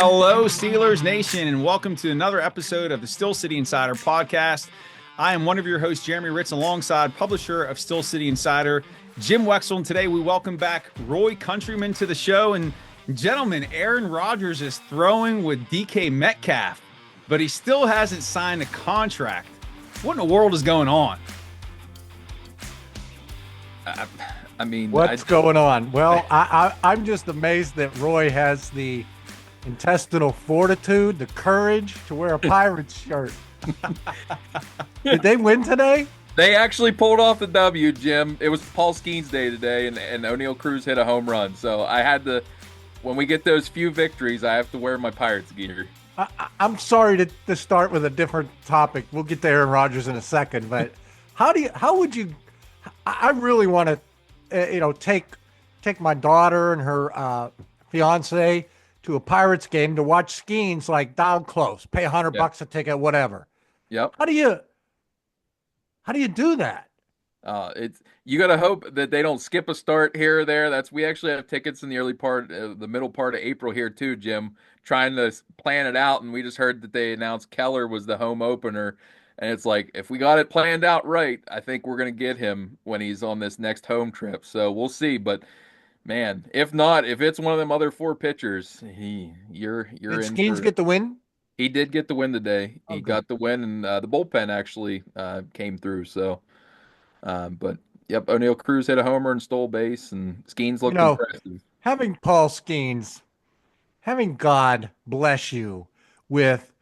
Hello, Steelers Nation, and welcome to another episode of the Steel City Insider Podcast. I am one of your hosts, Jeremy Ritz, alongside publisher of Steel City Insider, Jim Wexel. And today we welcome back Roy Countryman to the show. And gentlemen, Aaron Rodgers is throwing with DK Metcalf, but he still hasn't signed a contract. What in the world is going on? What's going on? Well, I'm just amazed that Roy has the intestinal fortitude, the courage to wear a Pirates shirt. Did they win today? They actually pulled off the W, Jim. It was Paul Skeens Day today, and O'Neal Cruz hit a home run. So I had to, when we get those few victories, I have to wear my Pirates gear. I'm sorry to start with a different topic. We'll get to Aaron Rodgers in a second, but how would you? I really want to, take my daughter and her fiance to a Pirates game to watch Skeens, like down close, pay $100 a ticket, whatever. Yep. How do you do that? You got to hope that they don't skip a start here or there. We actually have tickets in the the middle part of April here too, Jim, trying to plan it out. And we just heard that they announced Keller was the home opener. And it's like, if we got it planned out right, I think we're going to get him when he's on this next home trip. So we'll see. But man, if not, if it's one of them other four pitchers, you're Did in. Skeens get the win? He did get the win today. He Okay. got the win, and the bullpen actually came through. So, but yep, O'Neal Cruz hit a homer and stole base, and Skeens looked impressive. Having Paul Skeens, having God bless you with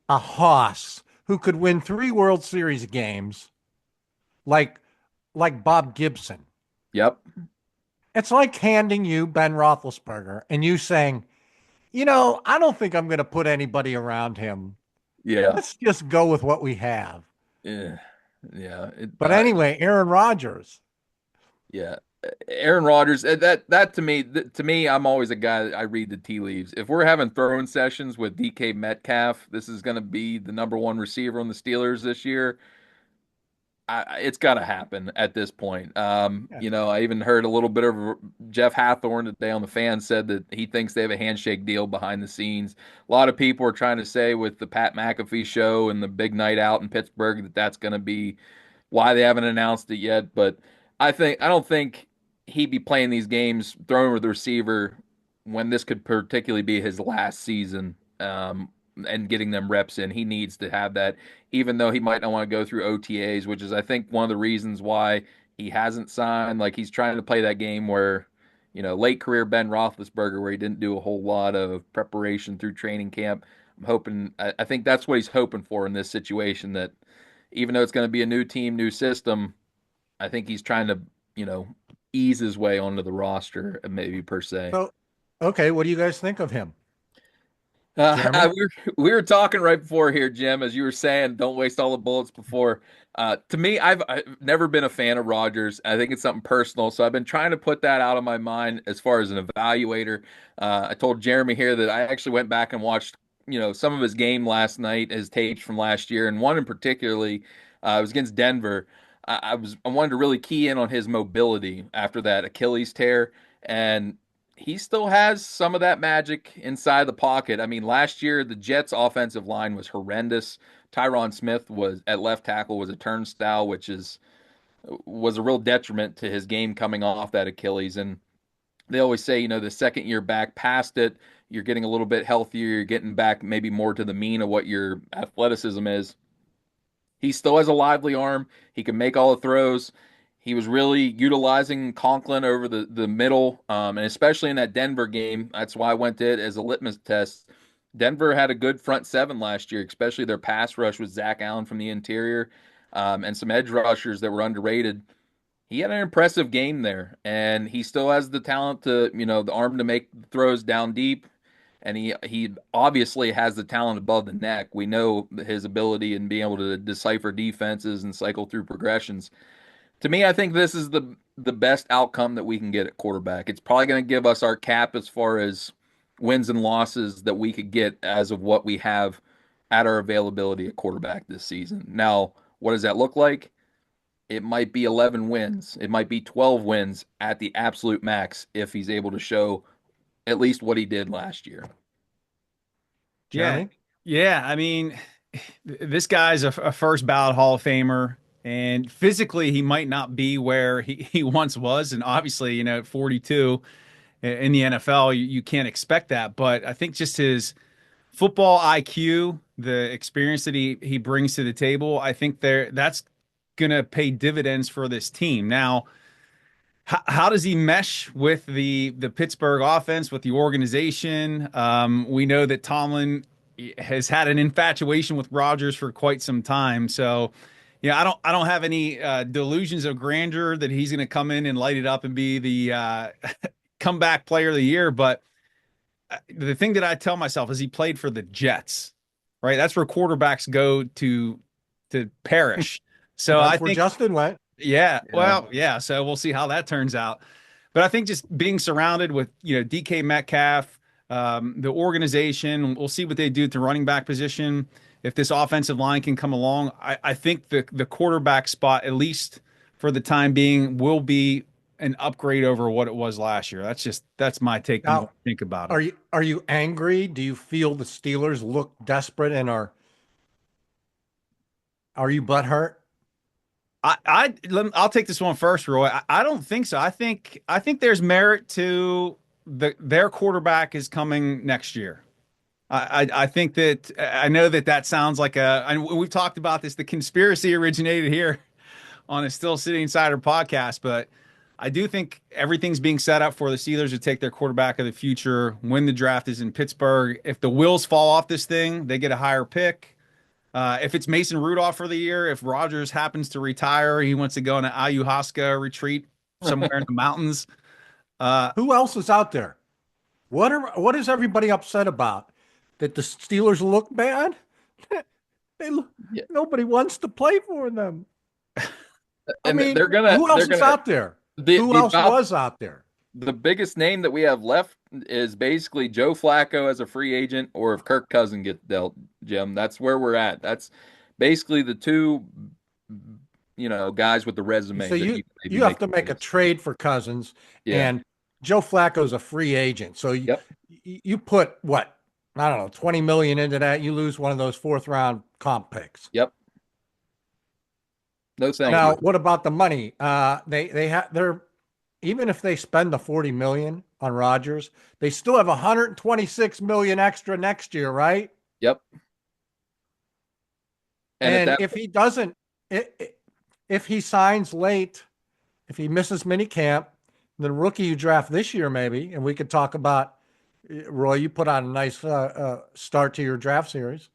a hoss who could win 3 World Series games, like Bob Gibson. Yep. It's like handing you Ben Roethlisberger and you saying, I don't think I'm going to put anybody around him. Yeah. Let's just go with what we have. Yeah. But anyway, Aaron Rodgers. Yeah. Aaron Rodgers, that to me, I'm always a guy that I read the tea leaves. If we're having throwing sessions with DK Metcalf, this is going to be the number one receiver on the Steelers this year. It's got to happen at this point. I even heard a little bit of Jeff Hathorn today on the Fan said that he thinks they have a handshake deal behind the scenes. A lot of people are trying to say with the Pat McAfee show and the big night out in Pittsburgh that that's going to be why they haven't announced it yet. But I don't think he'd be playing these games throwing with the receiver when this could particularly be his last season. And getting them reps in. He needs to have that, even though he might not want to go through OTAs, which is, I think, one of the reasons why he hasn't signed. Like, he's trying to play that game where, late career Ben Roethlisberger, where he didn't do a whole lot of preparation through training camp. I think that's what he's hoping for in this situation, that even though it's going to be a new team, new system, I think he's trying to, ease his way onto the roster, maybe, per se. So, okay, what do you guys think of him? We were talking right before here, Jim, as you were saying, don't waste all the bullets before. To me, I've never been a fan of Rodgers. I think it's something personal, so I've been trying to put that out of my mind as far as an evaluator. I told Jeremy here that I actually went back and watched, some of his game last night, his tapes from last year, and one in particularly was against Denver. I wanted to really key in on his mobility after that Achilles tear, and he still has some of that magic inside the pocket. I mean, last year, the Jets' offensive line was horrendous. Tyron Smith was at left tackle, was a turnstile, which was a real detriment to his game coming off that Achilles. And they always say, the second year back past it, you're getting a little bit healthier. You're getting back maybe more to the mean of what your athleticism is. He still has a lively arm. He can make all the throws. He was really utilizing Conklin over the middle, and especially in that Denver game. That's why I went to it as a litmus test. Denver had a good front seven last year, especially their pass rush with Zach Allen from the interior, and some edge rushers that were underrated. He had an impressive game there, and he still has the talent to, the arm to make throws down deep, and he obviously has the talent above the neck. We know his ability in being able to decipher defenses and cycle through progressions. To me, I think this is the best outcome that we can get at quarterback. It's probably going to give us our cap as far as wins and losses that we could get as of what we have at our availability at quarterback this season. Now, what does that look like? It might be 11 wins. It might be 12 wins at the absolute max if he's able to show at least what he did last year. Yeah. Jeremy? Yeah. I mean, this guy's a first ballot Hall of Famer, and physically he might not be where he once was. And obviously, at 42 in the NFL, you can't expect that. But I think just his football IQ, the experience that he brings to the table, I think that's gonna pay dividends for this team. Now, how does he mesh with the Pittsburgh offense, with the organization? We know that Tomlin has had an infatuation with Rodgers for quite some time. So, I don't have any delusions of grandeur that he's going to come in and light it up and be the comeback player of the year. But the thing that I tell myself is he played for the Jets, right? That's where quarterbacks go to perish. So I That's where think Justin went. yeah, Yeah. well, yeah. So we'll see how that turns out. But I think just being surrounded with, DK Metcalf, the organization, we'll see what they do at the running back position. If this offensive line can come along, I think the quarterback spot, at least for the time being, will be an upgrade over what it was last year. That's my take. The more Now, I think about it. are you angry? Do you feel the Steelers look desperate and are you butthurt? I'll take this one first, Roy. I don't think so. I think there's merit to their quarterback is coming next year. I think that I know that sounds like and we've talked about this. The conspiracy originated here on a Still City Insider podcast, but I do think everything's being set up for the Steelers to take their quarterback of the future when the draft is in Pittsburgh. If the wheels fall off this thing, they get a higher pick. If it's Mason Rudolph for the year, if Rodgers happens to retire, he wants to go on an ayahuasca retreat somewhere in the mountains. Uh, Who else is out there? What is everybody upset about? That the Steelers look bad? They look, Yeah. nobody wants to play for them. I And mean, they're gonna who else they're is gonna out there? the Who the else about was out there? the biggest name that we have left is basically Joe Flacco as a free agent, or if Kirk Cousin gets dealt, Jim. That's where we're at. That's basically the two, guys with the resumes So that you you can maybe you have make to a make a case. trade for Cousins, Yeah. and Joe Flacco's a free agent. So Yep. you put what? I don't know, 20 million into that. You lose one of those fourth round comp picks. Yep. No, thank Now, you. what about the money? They're even if they spend the 40 million on Rodgers, they still have 126 million extra next year, right? Yep. And at And that, if he doesn't, if he signs late, if he misses mini camp, the rookie you draft this year, maybe, and we could talk about Roy. You put on a nice start to your draft series.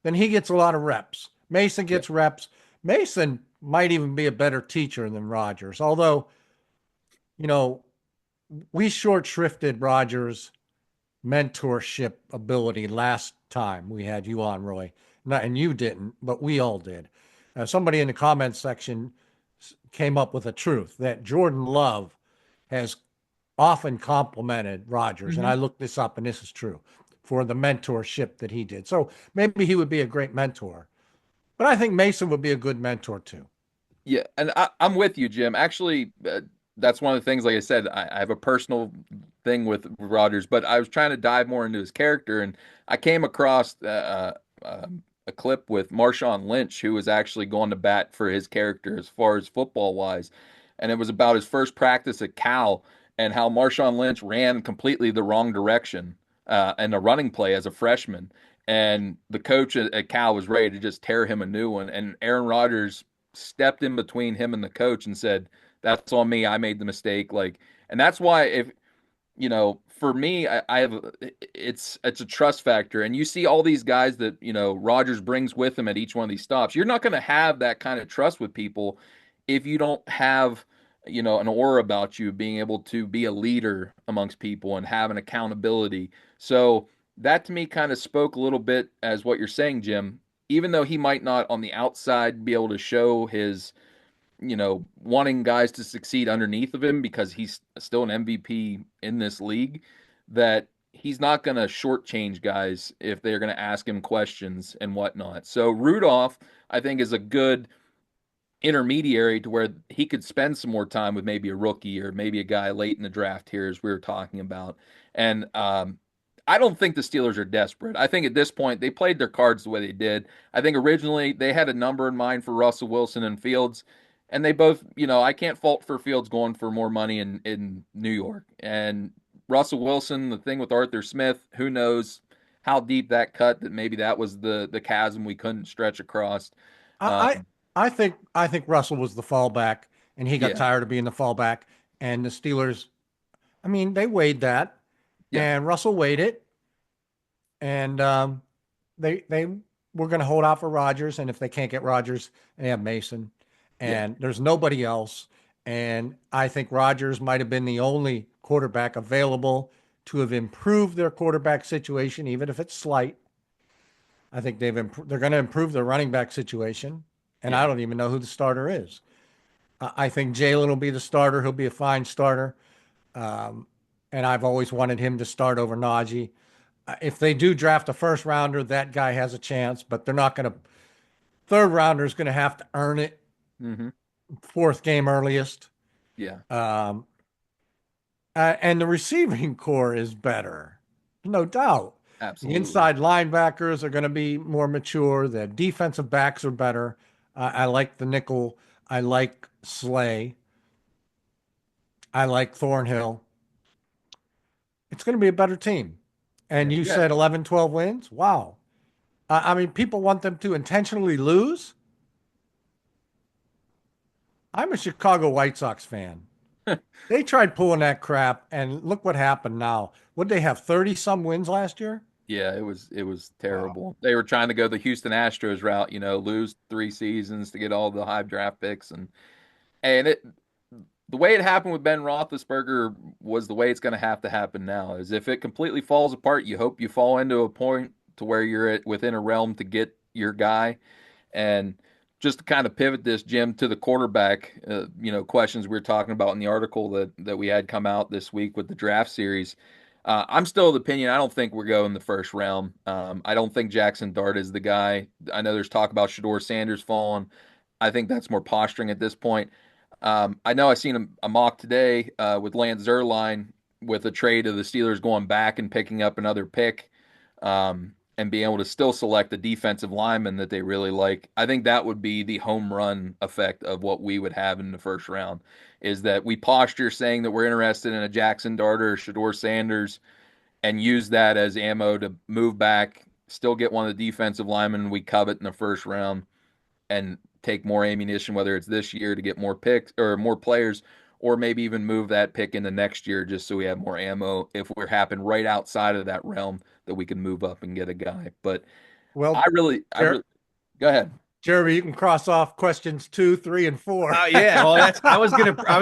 Then he gets a lot of reps. Mason yep. gets reps. Mason might even be a better teacher than Rodgers, although you know we short shrifted Rodgers' mentorship ability last time we had you on, Roy. And you didn't, but we all did. Somebody in the comments section came up with a truth that Jordan Love has often complimented Rodgers, and I Mhm. looked this up, and this is true for the mentorship that he did. So maybe he would be a great mentor, but I think Mason would be a good mentor too. Yeah, and I'm with you, Jim. Actually, that's one of the things. Like I said, I have a personal thing with Rodgers, but I was trying to dive more into his character, and I came across a clip with Marshawn Lynch, who was actually going to bat for his character as far as football wise, and it was about his first practice at Cal and how Marshawn Lynch ran completely the wrong direction in a running play as a freshman. And the coach at Cal was ready to just tear him a new one. And Aaron Rodgers stepped in between him and the coach and said, "That's on me. I made the mistake." Like, and that's why if for me, I have it's a trust factor, and you see all these guys that Rodgers brings with him at each one of these stops. You're not going to have that kind of trust with people if you don't have an aura about you, being able to be a leader amongst people and have an accountability. So that to me kind of spoke a little bit as what you're saying, Jim. Even though he might not on the outside be able to show his wanting guys to succeed underneath of him because he's still an MVP in this league, that he's not going to shortchange guys if they're going to ask him questions and whatnot. So Rudolph, I think, is a good intermediary to where he could spend some more time with maybe a rookie or maybe a guy late in the draft here, as we were talking about. And I don't think the Steelers are desperate. I think at this point they played their cards the way they did. I think originally they had a number in mind for Russell Wilson and Fields, and they both, I can't fault for Fields going for more money in New York. And Russell Wilson, the thing with Arthur Smith, who knows how deep that cut, that maybe that was the chasm we couldn't stretch across. I think Russell was the fallback, and he got Yeah, tired of being the fallback. And the Steelers, I mean, they weighed that, yeah, and Russell weighed it, and they were going to hold out for Rodgers, and if they can't get Rodgers, they have Mason, yeah, and there's nobody else. And I think Rodgers might have been the only quarterback available to have improved their quarterback situation, even if it's slight. I think they're going to improve their running back situation, and I yeah. don't even know who the starter is. I think Jalen will be the starter. He'll be a fine starter. Um, and I've always wanted him to start over Najee. If they do draft a first rounder, that guy has a chance, but they're not going to. Third rounder is going to have to earn it. Hmm. Fourth game earliest. Yeah, Um, and the receiving core is better, no doubt. The absolutely. inside linebackers are going to be more mature. The defensive backs are better. I like the nickel. I like Slay. I like Thornhill. It's going to be a better team. And you Yeah. said 11, 12 wins? Wow. I mean, people want them to intentionally lose. I'm a Chicago White Sox fan. They tried pulling that crap, and look what happened now. Would they have 30 some wins last year? Yeah, it was Wow. terrible. They were trying to go the Houston Astros route, lose 3 seasons to get all the high draft picks, and it the way it happened with Ben Roethlisberger was the way it's going to happen now. Is if it completely falls apart, you hope you fall into a point to where you're within a realm to get your guy. And just to kind of pivot this, Jim, to the quarterback, questions we were talking about in the article that we had come out this week with the draft series. I'm still of the opinion I don't think we're going the first round. I don't think Jackson Dart is the guy. I know there's talk about Shador Sanders falling. I think that's more posturing at this point. I know I seen a mock today with Lance Zierlein with a trade of the Steelers going back and picking up another pick. And being able to still select a defensive lineman that they really like. I think that would be the home run effect of what we would have in the first round, is that we posture saying that we're interested in a Jackson Darter or Shador Sanders and use that as ammo to move back, still get one of the defensive linemen we covet in the first round, and take more ammunition, whether it's this year to get more picks or more players, or maybe even move that pick into next year just so we have more ammo if we're happen right outside of that realm that we can move up and get a guy. But I Well, really, I Jer- really, go ahead. Jeremy, you can cross off questions 2, 3, and 4. Yeah, well, I was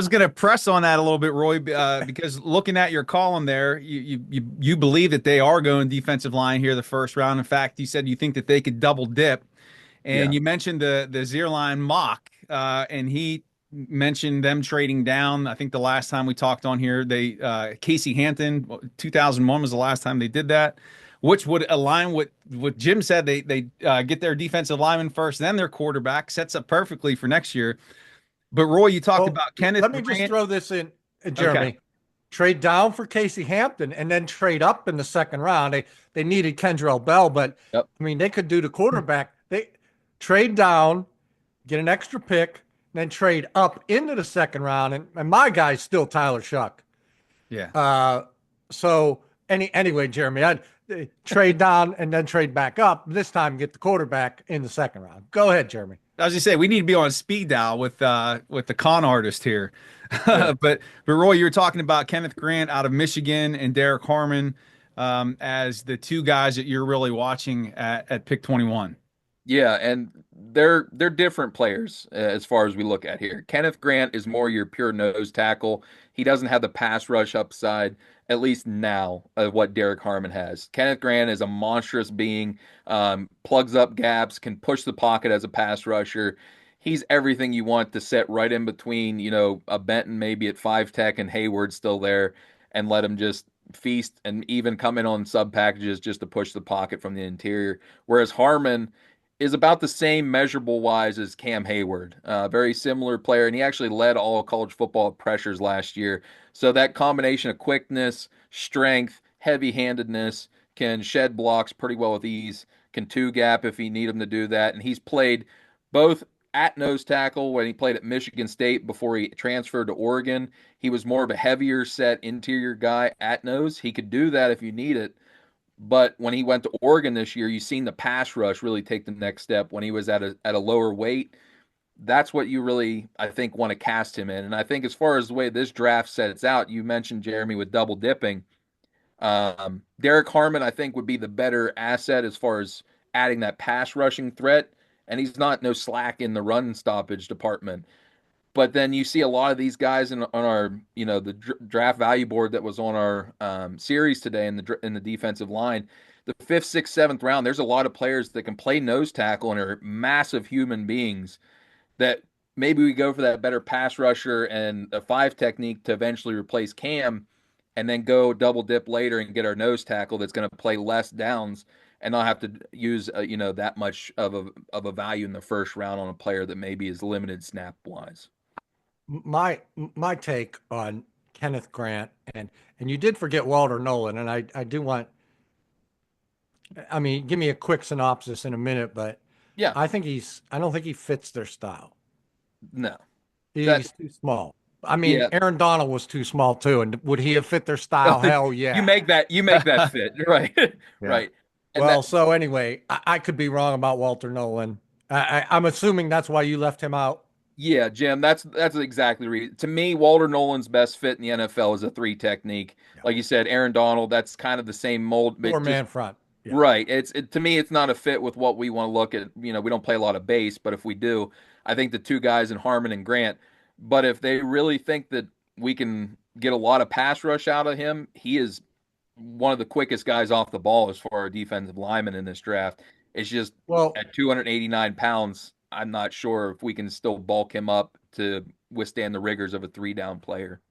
gonna press on that a little bit, Roy, because looking at your column there, you believe that they are going defensive line here the first round. In fact, you said you think that they could double dip, and Yeah, you mentioned the Zierlein mock, and he mentioned them trading down. I think the last time we talked on here, they Casey Hampton, 2001 was the last time they did that, which would align with what Jim said. They get their defensive lineman first, then their quarterback, sets up perfectly for next year. But Roy, you talked Well, about Kenneth let me just Grant. throw this in, Okay. Jeremy. Trade down for Casey Hampton and then trade up in the second round. They needed Kendrell Bell, but yep, I mean they could do the quarterback. They trade down, get an extra pick, then trade up into the second round. And my guy's still Tyler Shuck. Yeah. So anyway, Jeremy, I'd trade down and then trade back up. This time get the quarterback in the second round. Go ahead, Jeremy. I was just saying we need to be on speed dial with the con artist here. yeah. But Roy, you were talking about Kenneth Grant out of Michigan and Derek Harmon as the two guys that you're really watching at pick 21. Yeah, and they're different players as far as we look at here. Kenneth Grant is more your pure nose tackle. He doesn't have the pass rush upside, at least now, of what Derek Harmon has. Kenneth Grant is a monstrous being, plugs up gaps, can push the pocket as a pass rusher. He's everything you want to set right in between, a Benton maybe at 5 tech and Hayward still there, and let him just feast and even come in on sub packages just to push the pocket from the interior. Whereas Harmon is about the same measurable wise as Cam Hayward. Very similar player, and he actually led all college football pressures last year. So that combination of quickness, strength, heavy-handedness, can shed blocks pretty well with ease, can two gap if you need him to do that. And he's played both at nose tackle when he played at Michigan State before he transferred to Oregon. He was more of a heavier set interior guy at nose. He could do that if you need it. But when he went to Oregon this year, you've seen the pass rush really take the next step when he was at a lower weight. That's what you really, I think, want to cast him in. And I think as far as the way this draft sets out, you mentioned, Jeremy, with double dipping. Derek Harmon, I think, would be the better asset as far as adding that pass rushing threat. And he's not no slack in the run stoppage department. But then you see a lot of these guys on our, the draft value board that was on our series today in the defensive line. The 5th, 6th, 7th round, there's a lot of players that can play nose tackle and are massive human beings that maybe we go for that better pass rusher and a 5 technique to eventually replace Cam and then go double dip later and get our nose tackle that's going to play less downs and not have to use that much of a value in the first round on a player that maybe is limited snap wise. My take on Kenneth Grant, and you did forget Walter Nolan, and I do want, I mean, give me a quick synopsis in a minute, but yeah, I don't think he fits their style. No, he's too small. I mean, yeah. Aaron Donald was too small too, and would he have fit their style? Hell yeah. You make that fit, right? Yeah. Right. And well, so anyway, I could be wrong about Walter Nolan. I'm assuming that's why you left him out. Yeah, Jim, that's exactly the reason. To me, Walter Nolan's best fit in the NFL is a 3 technique. Yeah. Like you said, Aaron Donald, that's kind of the same mold. But 4-man front. Yeah. Right. To me, it's not a fit with what we want to look at. We don't play a lot of base, but if we do, I think the 2 guys in Harmon and Grant. But if they really think that we can get a lot of pass rush out of him, he is one of the quickest guys off the ball as far as defensive lineman in this draft. It's just at 289 pounds, I'm not sure if we can still bulk him up to withstand the rigors of a 3-down player.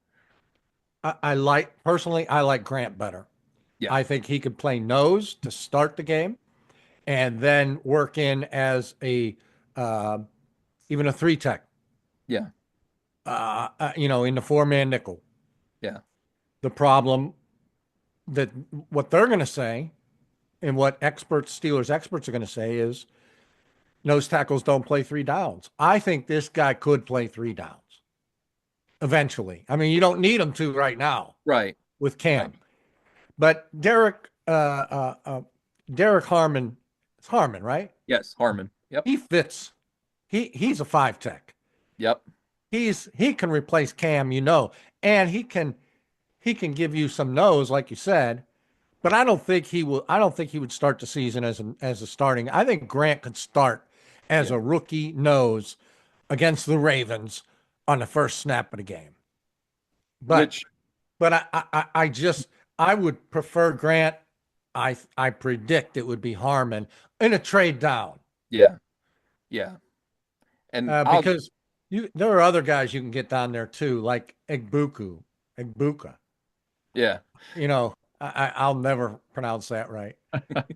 I like Grant better. Yeah. I think he could play nose to start the game and then work in as even a 3 tech. Yeah. In the 4-man nickel. Yeah. The problem that what they're going to say and what Steelers experts are going to say is nose tackles don't play 3 downs. I think this guy could play 3 downs eventually. I mean, you don't need him to right now. Right. With Cam. Right. But Derek Harmon, it's Harmon, right? Yes, Harmon. Yep. He fits. He's a 5 tech. Yep. He can replace Cam, and he can give you some nose, like you said, but I don't think he would start the season as a starting. I think Grant could start as a rookie nose against the Ravens on the first snap of the game. But I would prefer Grant. I predict it would be Harmon in a trade down. Yeah. Yeah. And because there are other guys you can get down there too, like Egbuka. Yeah. I'll never pronounce that right.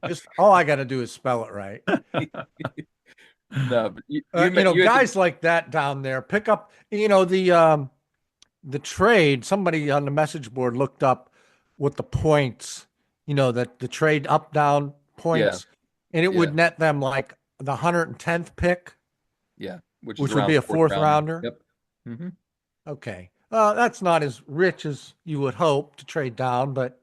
Just all I got to do is spell it right. No, but guys like that down there pick up, the trade. Somebody on the message board looked up what the points, that the trade up down points, and it would net them like the 110th pick. Yeah. Which would be a 4th rounder. Yep. Mm-hmm. Okay. That's not as rich as you would hope to trade down, but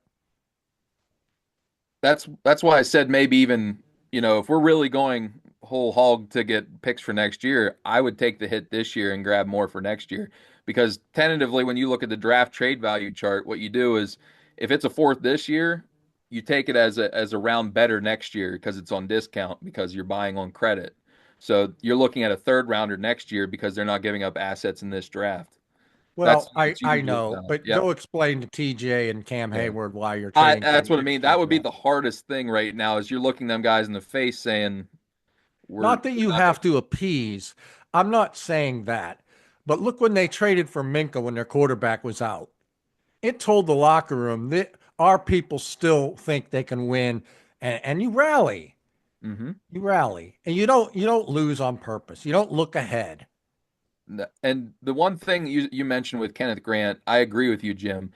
that's why I said maybe even, if we're really going whole hog to get picks for next year, I would take the hit this year and grab more for next year. Because tentatively, when you look at the draft trade value chart, what you do is if it's a 4th this year, you take it as a round better next year because it's on discount because you're buying on credit. So you're looking at a 3rd rounder next year because they're not giving up assets in this draft. Well, I know, but go explain to TJ and Cam Hayward why you're trading. That's what I mean. That would be the hardest thing right now is you're looking them guys in the face saying, not that you have to appease. I'm not saying that. But look when they traded for Minka when their quarterback was out. It told the locker room that our people still think they can win, and you rally. Mm-hmm. You rally, and you don't lose on purpose. You don't look ahead. And the one thing you mentioned with Kenneth Grant, I agree with you, Jim.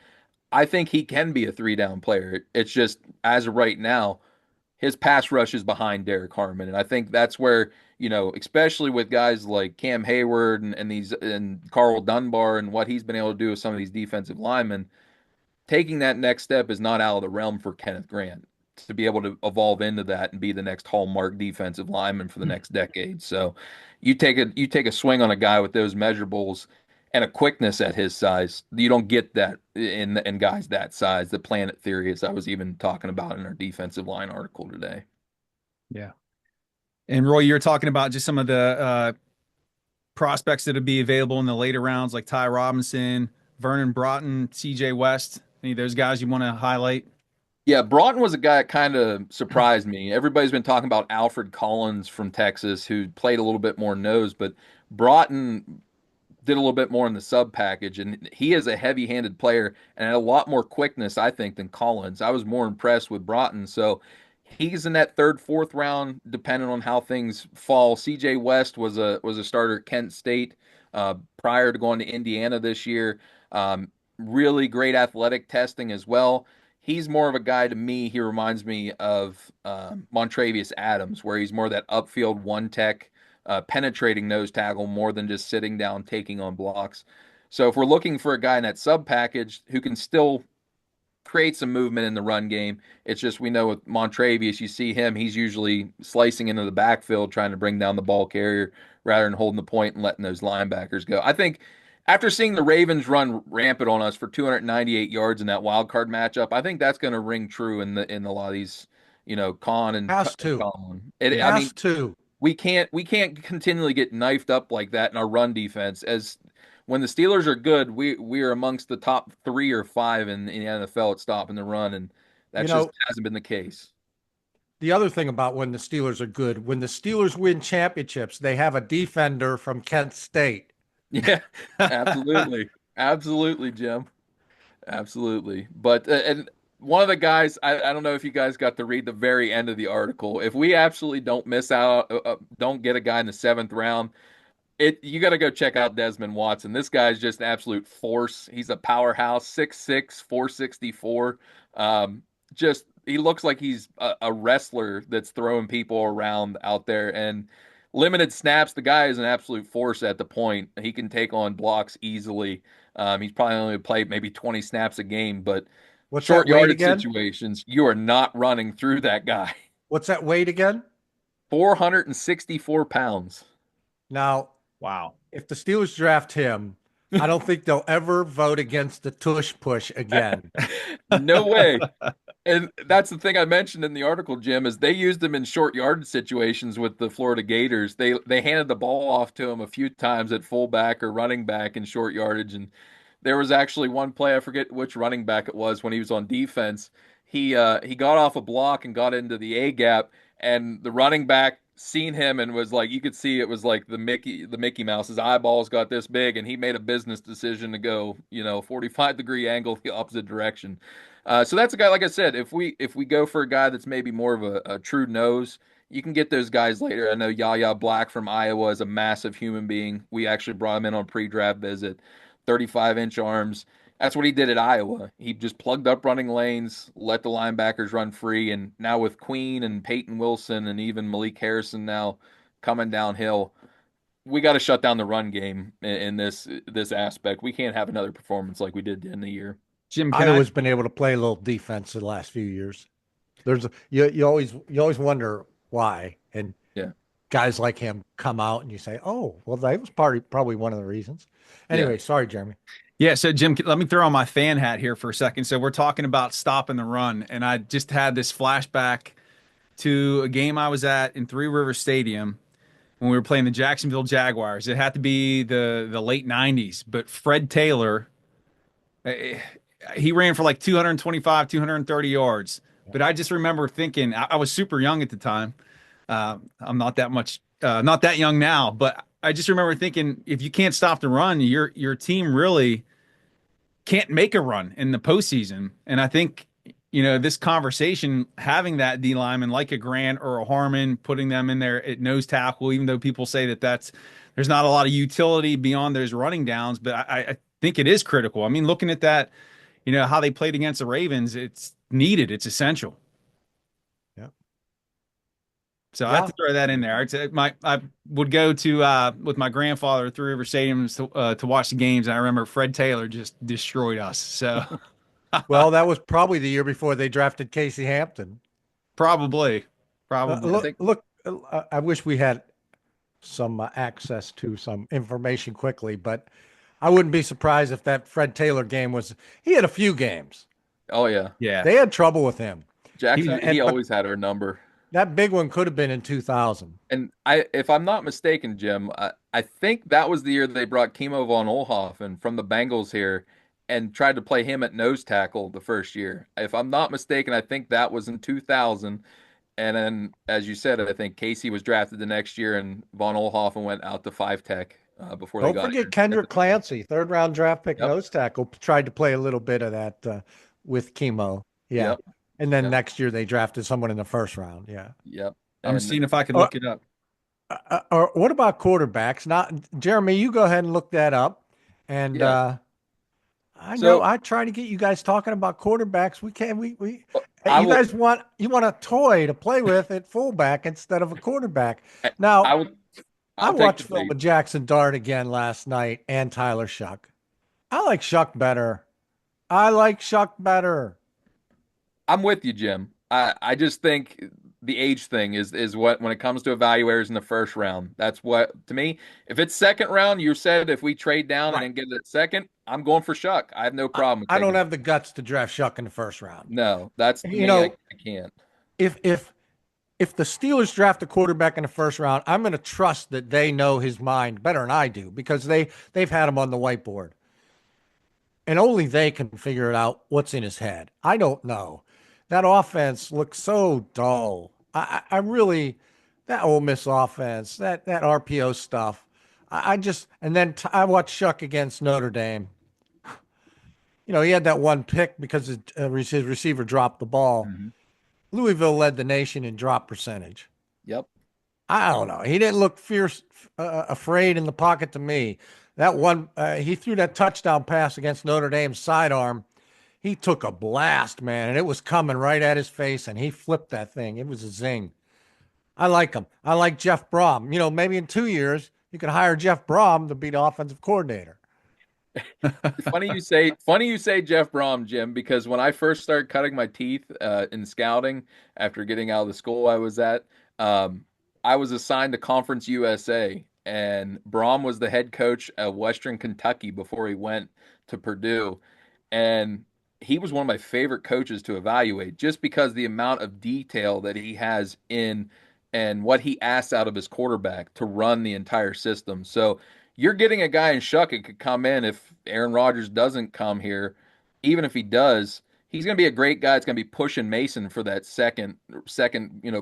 I think he can be a 3-down player. It's just as of right now, his pass rush is behind Derek Harmon. And I think that's where, especially with guys like Cam Hayward and Carl Dunbar and what he's been able to do with some of these defensive linemen, taking that next step is not out of the realm for Kenneth Grant to be able to evolve into that and be the next hallmark defensive lineman for the next decade. So you take a swing on a guy with those measurables and a quickness at his size. You don't get that in guys that size. The planet theory, as I was even talking about in our defensive line article today. Yeah. And Roy, you're talking about just some of the prospects that would be available in the later rounds, like Ty Robinson, Vernon Broughton, CJ West. Any of those guys you want to highlight? Yeah, Broughton was a guy that kind of surprised me. Everybody's been talking about Alfred Collins from Texas, who played a little bit more nose, but Broughton did a little bit more in the sub package, and he is a heavy-handed player and had a lot more quickness, I think, than Collins. I was more impressed with Broughton, so he's in that third, fourth round, depending on how things fall. CJ West was a starter at Kent State prior to going to Indiana this year. Really great athletic testing as well. He's more of a guy to me. He reminds me of Montravius Adams, where he's more that upfield one tech, penetrating nose tackle more than just sitting down taking on blocks. So if we're looking for a guy in that sub package who can still create some movement in the run game, it's just we know with Montravius, you see him, he's usually slicing into the backfield trying to bring down the ball carrier rather than holding the point and letting those linebackers go. I think after seeing the Ravens run rampant on us for 298 yards in that wild card matchup, I think that's going to ring true in a lot of these, Con and Has to. Colin. Has to. We can't continually get knifed up like that in our run defense. As when the Steelers are good, we are amongst the top 3 or 5 in the NFL at stopping the run, and that just hasn't been the case. The other thing about when the Steelers are good, when the Steelers win championships, they have a defender from Kent State. Yeah, absolutely. Absolutely, Jim. Absolutely. But and one of the guys, I don't know if you guys got to read the very end of the article. If we absolutely don't miss out, don't get a guy in the 7th round, you got to go check out Desmond Watson. This guy's just an absolute force. He's a powerhouse, 6'6", 464. Just he looks like he's a wrestler that's throwing people around out there, and limited snaps. The guy is an absolute force at the point. He can take on blocks easily. He's probably only played maybe 20 snaps a game, but What's short that weight yardage again? situations, you are not running through that guy. What's that weight again? 464 pounds. Now, Wow. if the Steelers draft him, I don't think they'll ever vote against the tush push again. No way. And that's the thing I mentioned in the article, Jim, is they used him in short yardage situations with the Florida Gators. They handed the ball off to him a few times at fullback or running back in short yardage. And there was actually one play, I forget which running back it was, when he was on defense. He got off a block and got into the A gap, and the running back seen him and was like, you could see it was like the Mickey Mouse. His eyeballs got this big, and he made a business decision to go, 45-degree angle the opposite direction. So that's a guy, like I said, if we go for a guy that's maybe more of a true nose, you can get those guys later. I know Yahya Black from Iowa is a massive human being. We actually brought him in on a pre-draft visit, 35-inch arms. That's what he did at Iowa. He just plugged up running lanes, let the linebackers run free, and now with Queen and Peyton Wilson and even Malik Harrison now coming downhill, we got to shut down the run game in this aspect. We can't have another performance like we did in the year. Jim, Iowa's been able to play a little defense the last few years. You always wonder why, and yeah, guys like him come out and you say, oh, well, that was probably one of the reasons. Anyway, yeah. Sorry, Jeremy. Yeah, so Jim, let me throw on my fan hat here for a second. So we're talking about stopping the run, and I just had this flashback to a game I was at in Three Rivers Stadium when we were playing the Jacksonville Jaguars. It had to be the late 90s, but Fred Taylor, he ran for like 225, 230 yards. But I just remember thinking, I was super young at the time. I'm not that young now, but I just remember thinking, if you can't stop the run, your team really can't make a run in the postseason. And I think, this conversation, having that D lineman like a Grant or a Harmon, putting them in there at nose tackle, even though people say there's not a lot of utility beyond those running downs, but I think it is critical. I mean, looking at that, how they played against the Ravens, it's needed. It's essential. Yeah. So I have to throw that in there. I would go to with my grandfather to Three River Stadiums to watch the games, and I remember Fred Taylor just destroyed us. So Well, that was probably the year before they drafted Casey Hampton. probably. Look, I think look, I wish we had some access to some information quickly, but I wouldn't be surprised if that Fred Taylor game was. He had a few games. oh yeah. Yeah. They had trouble with him. Jackson, he But always had our number. that big one could have been in 2000. And if I'm not mistaken, Jim, I think that was the year they brought Kimo von Oelhoffen from the Bengals here and tried to play him at nose tackle the first year. If I'm not mistaken, I think that was in 2000. And then, as you said, I think Casey was drafted the next year, and von Oelhoffen went out to five tech before they Don't got forget here. Kendrick Clancy, third-round draft pick Yep. nose tackle, tried to play a little bit of that with Chemo. Yeah. Yep. And then Yep. next year they drafted someone in the first round. Yeah. Yep. I'm And seeing if I can look it up. Or what about quarterbacks? Not Jeremy, you go ahead and look that up. And Yeah. I So- know I try to get you guys talking about quarterbacks. We can't. We I you will- guys want a toy to play with at fullback instead of a quarterback. Now I would. I I'll take watched the film bait. with Jackson Dart again last night and Tyler Shuck. I like Shuck better. I'm with you, Jim. I just think the age thing is what when it comes to evaluators in the first round. That's what to me. If it's second round, you said if we trade down Right. and then get it second, I'm going for Shuck. I have no problem. With I don't taking- have the guts to draft Shuck in the first round. No, that's to You me. know- I can't. If the Steelers draft a quarterback in the first round, I'm going to trust that they know his mind better than I do because they've had him on the whiteboard. And only they can figure it out what's in his head. I don't know. That offense looks so dull. I really that Ole Miss offense, that RPO stuff. I watched Shuck against Notre Dame. He had that one pick because his receiver dropped the ball. Mhm. Louisville led the nation in drop percentage. Yep. I don't know. He didn't look fierce, afraid in the pocket to me. That one, he threw that touchdown pass against Notre Dame's sidearm. He took a blast, man, and it was coming right at his face, and he flipped that thing. It was a zing. I like him. I like Jeff Brom. Maybe in 2 years, you could hire Jeff Brom to be the offensive coordinator. Funny you say Jeff Brom, Jim, because when I first started cutting my teeth in scouting after getting out of the school I was at, I was assigned to Conference USA, and Brom was the head coach of Western Kentucky before he went to Purdue, and he was one of my favorite coaches to evaluate just because the amount of detail that he has in and what he asks out of his quarterback to run the entire system. So you're getting a guy in Shuck that could come in if Aaron Rodgers doesn't come here. Even if he does, he's going to be a great guy. It's going to be pushing Mason for that second,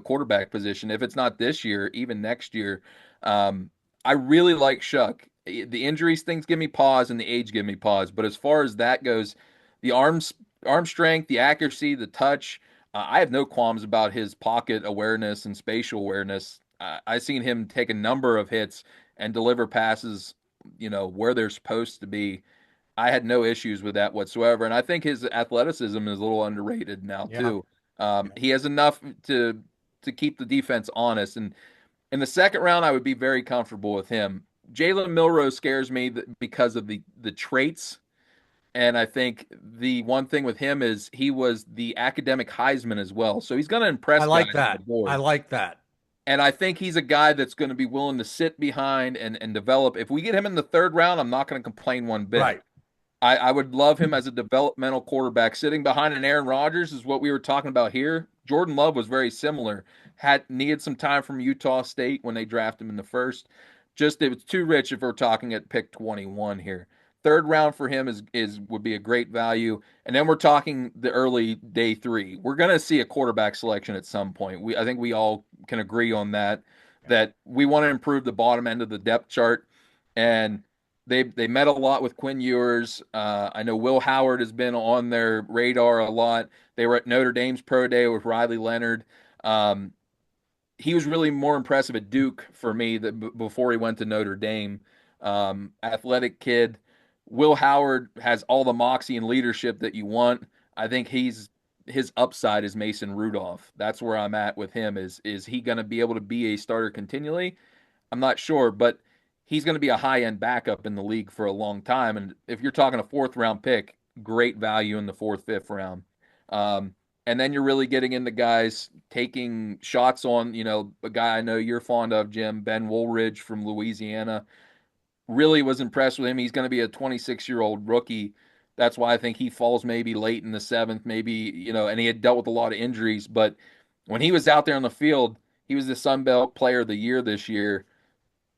quarterback position. If it's not this year, even next year. I really like Shuck. The injuries things give me pause, and the age give me pause. But as far as that goes, the arm strength, the accuracy, the touch, I have no qualms about his pocket awareness and spatial awareness. I've seen him take a number of hits and deliver passes, where they're supposed to be. I had no issues with that whatsoever. And I think his athleticism is a little underrated now too. He has enough to keep the defense honest. And in the second round, I would be very comfortable with him. Jalen Milroe scares me because of the traits. And I think the one thing with him is he was the academic Heisman as well. So he's going to impress I like guys on that. the board. I like that. And I think he's a guy that's going to be willing to sit behind and develop. If we get him in the third round, I'm not going to complain one bit. Right. I would love him as a developmental quarterback. Sitting behind an Aaron Rodgers is what we were talking about here. Jordan Love was very similar. Needed some time from Utah State when they drafted him in the first. Just it was too rich if we're talking at pick 21 here. Third round for him would be a great value. And then we're talking the early day 3. We're going to see a quarterback selection at some point. I think we all can agree on that we want to improve the bottom end of the depth chart. And they met a lot with Quinn Ewers. I know Will Howard has been on their radar a lot. They were at Notre Dame's pro day with Riley Leonard. He was really more impressive at Duke for me before he went to Notre Dame. Athletic kid. Will Howard has all the moxie and leadership that you want. I think his upside is Mason Rudolph. That's where I'm at with him. Is he going to be able to be a starter continually? I'm not sure, but he's going to be a high-end backup in the league for a long time. And if you're talking a fourth-round pick, great value in the fourth, fifth round. And then you're really getting into guys taking shots on, a guy I know you're fond of, Jim, Ben Woolridge from Louisiana. Really was impressed with him. He's going to be a 26-year-old rookie. That's why I think he falls maybe late in the seventh, maybe, and he had dealt with a lot of injuries. But when he was out there on the field, he was the Sun Belt Player of the Year this year.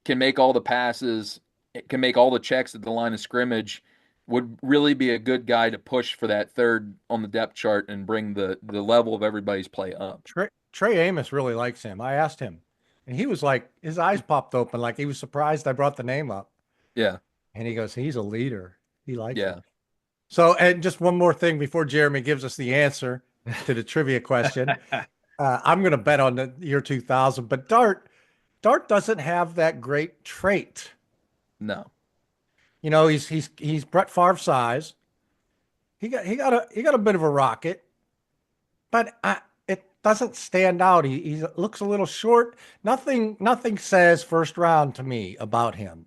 Can make all the passes, can make all the checks at the line of scrimmage, would really be a good guy to push for that third on the depth chart and bring the level of everybody's play up. Trey Amos really likes him. I asked him, and he was like, his eyes popped open, like he was surprised I brought the name up. Yeah. And he goes, he's a leader. He likes him. So, and just one more thing before Jeremy gives us the answer to the trivia question. I'm going to bet on the year 2000, but Dart doesn't have that great trait. No. He's Brett Favre size. He got a bit of a rocket, but it doesn't stand out. He looks a little short. Nothing says first round to me about him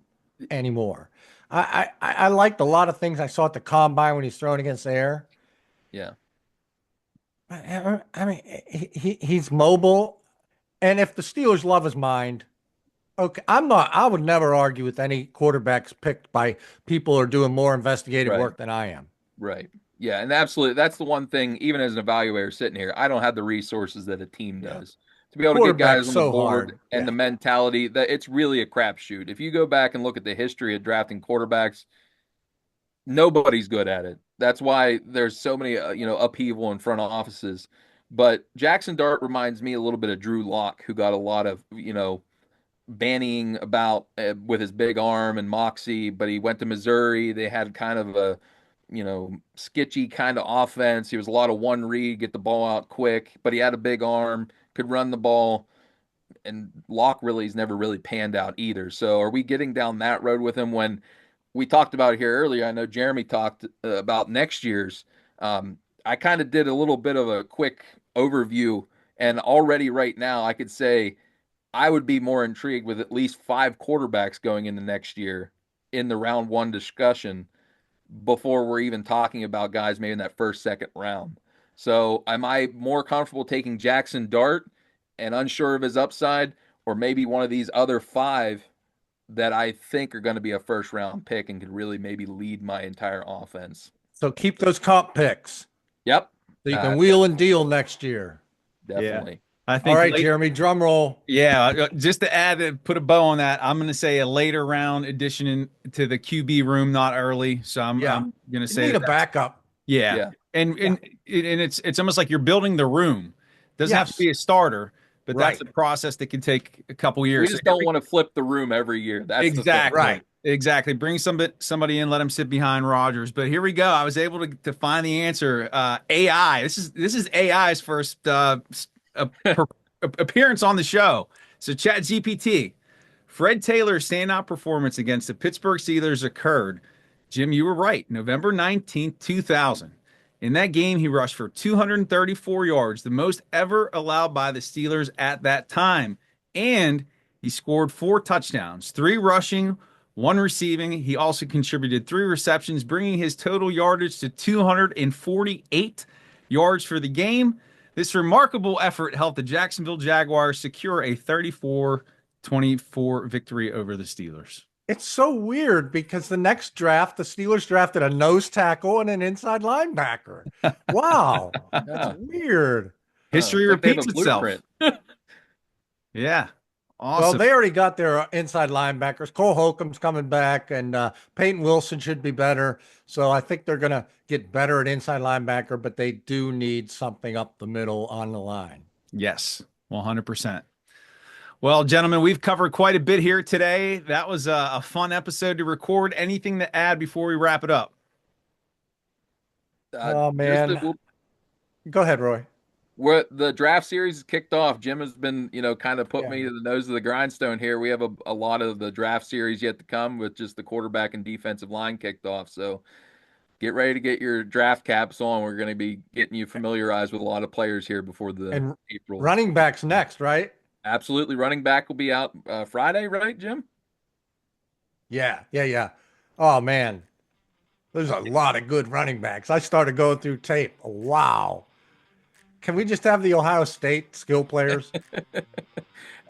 anymore. I liked a lot of things I saw at the combine when he's throwing against the air. Yeah. I mean, he's mobile, and if the Steelers love his mind, okay, I would never argue with any quarterbacks picked by people who are doing more investigative work than I am. Right. Yeah, and absolutely, that's the one thing. Even as an evaluator sitting here, I don't have the resources that a team does to be able to get guys on the board and the mentality that it's really a crapshoot. If you go back and look at the history of drafting quarterbacks, nobody's good at it. That's why there's so many, upheaval in front offices. But Jackson Dart reminds me a little bit of Drew Lock, who got a lot of, banning about with his big arm and moxie, but he went to Missouri. They had kind of a, sketchy kind of offense. He was a lot of one read, get the ball out quick, but he had a big arm, could run the ball. And Locke really has never really panned out either. So are we getting down that road with him when we talked about it here earlier? I know Jeremy talked about next year's. I kind of did a little bit of a quick overview, and already right now I could say I would be more intrigued with at least 5 quarterbacks going into next year in the round one discussion before we're even talking about guys maybe in that first, second round. So am I more comfortable taking Jackson Dart and unsure of his upside, or maybe one of these other 5 that I think are going to be a first round pick and could really maybe lead my entire offense? So keep those comp picks. Yep. So you can wheel and deal next year. Definitely. Yeah. I think. All right, Jeremy, drum roll. Yeah, just to add, put a bow on that, I'm going to say a later round addition to the QB room, not early. So I'm going to say need a backup. Yeah. And it's almost like you're building the room. Doesn't have to be a starter, but that's a process that can take a couple years. We just don't want to flip the room every year. That's exactly right. Exactly. Bring somebody in, let him sit behind Rodgers. But here we go. I was able to find the answer. AI. This is AI's first appearance on the show. So ChatGPT. Fred Taylor's standout performance against the Pittsburgh Steelers occurred. Jim, you were right. November 19th, 2000. In that game, he rushed for 234 yards, the most ever allowed by the Steelers at that time. And he scored 4 touchdowns, 3 rushing, 1 receiving. He also contributed 3 receptions, bringing his total yardage to 248 yards for the game. This remarkable effort helped the Jacksonville Jaguars secure a 34-24 victory over the Steelers. It's so weird because the next draft, the Steelers drafted a nose tackle and an inside linebacker. Wow. That's weird. History repeats itself. Yeah. Awesome. Well, they already got their inside linebackers. Cole Holcomb's coming back, and Peyton Wilson should be better. So I think they're going to get better at inside linebacker, but they do need something up the middle on the line. Yes, 100%. Well, gentlemen, we've covered quite a bit here today. That was a fun episode to record. Anything to add before we wrap it up? Oh, man. Go ahead, Roy. The draft series is kicked off. Jim has been, kind of put me to the nose of the grindstone here. We have a lot of the draft series yet to come with just the quarterback and defensive line kicked off. So get ready to get your draft caps on. We're going to be getting you familiarized with a lot of players here before the April. Running backs next, right? Absolutely. Running back will be out Friday, right, Jim? Yeah. Oh, man. There's a lot of good running backs. I started going through tape. Wow. Can we just have the Ohio State skill players?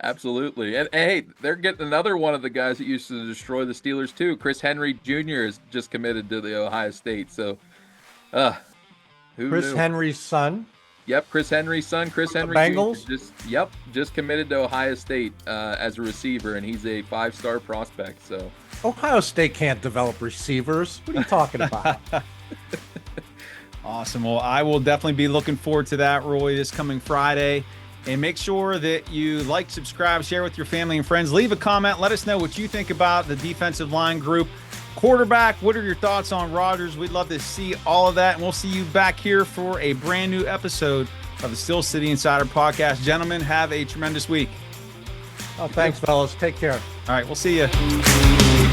Absolutely. And hey, they're getting another one of the guys that used to destroy the Steelers too. Chris Henry Jr. is just committed to the Ohio State. So, who Chris knew? Henry's son? Yep, Chris Henry's son, Chris Henry Bengals? Jr. Just committed to Ohio State as a receiver, and he's a 5-star prospect. So Ohio State can't develop receivers. What are you talking about? Awesome. Well, I will definitely be looking forward to that, Roy, this coming Friday. And make sure that you like, subscribe, share with your family and friends. Leave a comment. Let us know what you think about the defensive line group. Quarterback, what are your thoughts on Rodgers? We'd love to see all of that. And we'll see you back here for a brand new episode of the Steel City Insider Podcast. Gentlemen, have a tremendous week. Oh, thanks, fellas. Take care. All right, we'll see you.